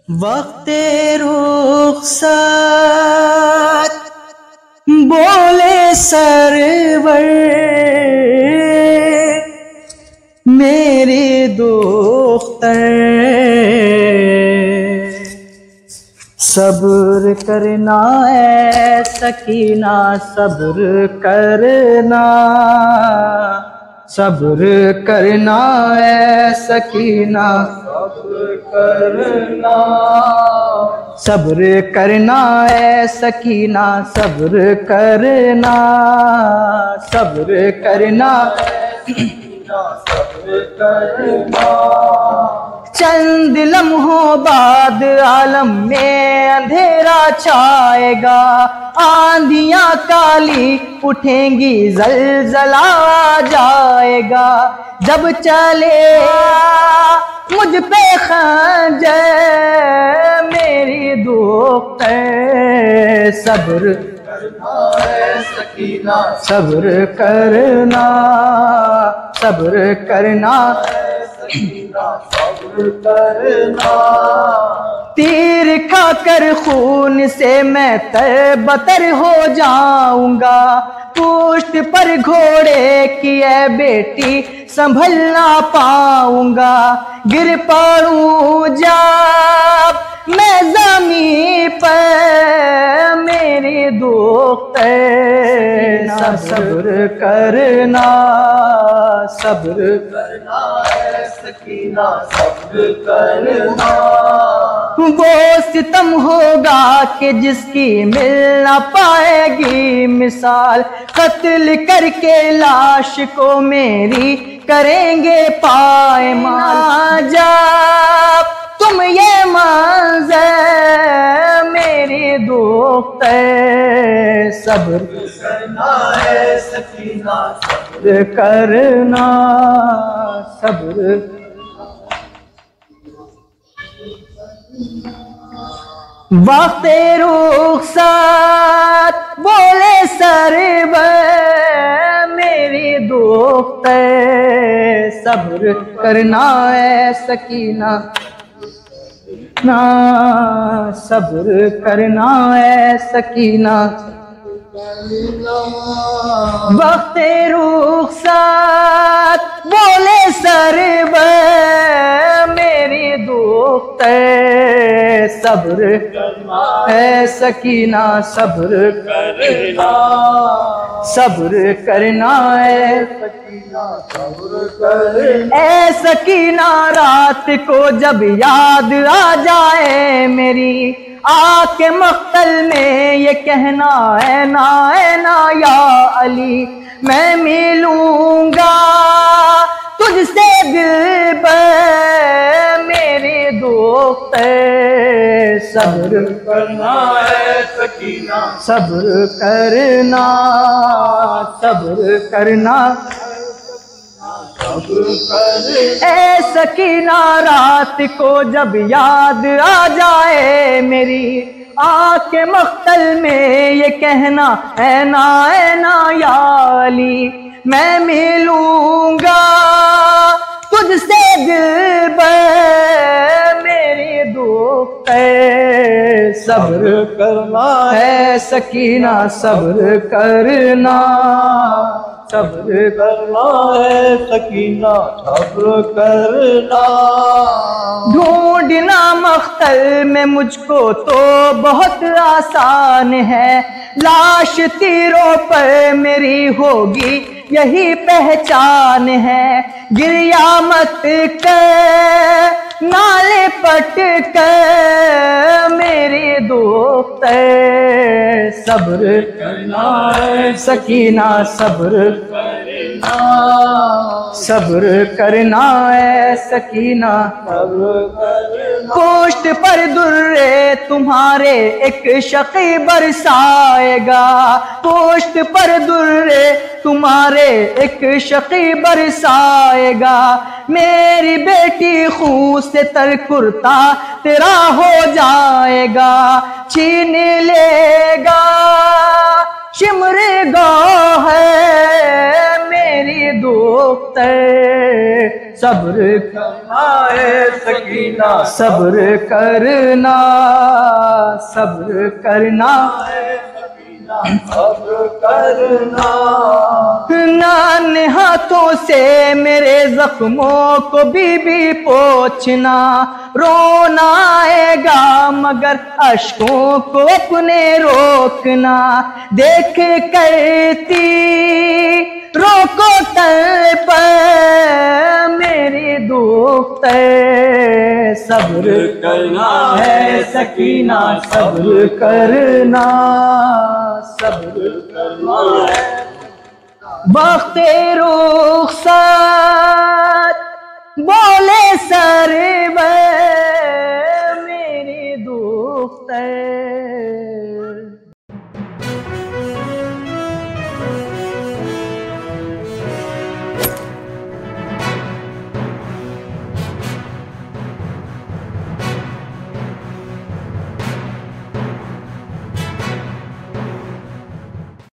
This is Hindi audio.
वक्ते रुखसत बोले सरवर मेरे दोख्तर, सब्र करना है सकीना, सब्र करना, सब्र करना है सकीना, सब्र करना, सब्र करना है सकीना, सब्र करना, सब्र करना, सब्र करना। चंद लम्हों बाद आलम में अंधेरा छाएगा, आंधियां काली उठेंगी, जलजला जाएगा। जब चले मुझ पे खंजर मेरी दुख है, सब्र करना है सकीना, सब्र करना, सब्र करना है सकीना, सब्र करना। तीर खाकर खून से मैं तरबतर हो जाऊंगा, पुष्ट पर घोड़े की है बेटी संभल ना पाऊंगा। गिर पड़ूं जब मैं ज़मीं पर मेरी दुख है, सब्र करना, सब्र करना है सकीना, सब्र करना। वो सितम होगा कि जिसकी मिल ना पाएगी मिसाल, कत्ल करके लाश को मेरी करेंगे पायमाल। जब तुम ये मंज़र मेरी दुख है, सब्र करना है सकीना, सब्र करना, सब्र। वक्ते रुखसत बोले सरवर मेरी दुख है, सब्र करना है सकीना, ना सब्र करना है सकीना। वक्ते रुखसत बोले सरवर मेरी दुख है, सब्र है सकीना, सब्र करना, सब्र करना है सकीना, सब्र करना। ऐ सकीना रात को जब याद आ जाए मेरी, आके मख्तल में ये कहना है ना या अली, मैं मिलूंगा तुझसे दिल पर मेरी दुख है, सब्र करना है सकीना, सब्र करना, सब्र करना, ऐ सकीना रात को जब याद आ जाए मेरी, आके मख्तल में ये कहना है ना या अली, मैं मिलूंगा तुझसे दिल पर मेरी दुख है, सब्र करना है सकीना, सब्र करना, सब्र करना है सकीना, सब्र करना। ढूंढना मख्तल में मुझको तो बहुत आसान है, लाश तीरों पर मेरी होगी यही पहचान है। गिरिया मत कर नाले पट कर मेरी दुख है, सब्र करना है सकीना, सब्र करना, सब्र करना है सकीना, सब्र करना। पोस्ट पर दुर्रे तुम्हारे एक शकी बरसाएगा, पोस्ट पर दुर्रे तुम्हारे एक शकी बरसाएगा। मेरी बेटी खून से तर कुर्ता तेरा हो जाएगा, छीन लेगा शिमर गो है मेरी दुख्तर, सब्र करना है सकीना, सब्र करना, सब्र करना है सकीना, सब्र करना। नाने हाथों से मेरे जख्मों को बीबी पोंछना, रोना आएगा मगर अश्कों को अपने रोकना, देख करती रोको तल पर मेरी दुख्तर, सब्र करना है सकीना, सब्र करना, सब्र करना है। वक्ते रुखसत बोले सरवर मेरी दुख्तर,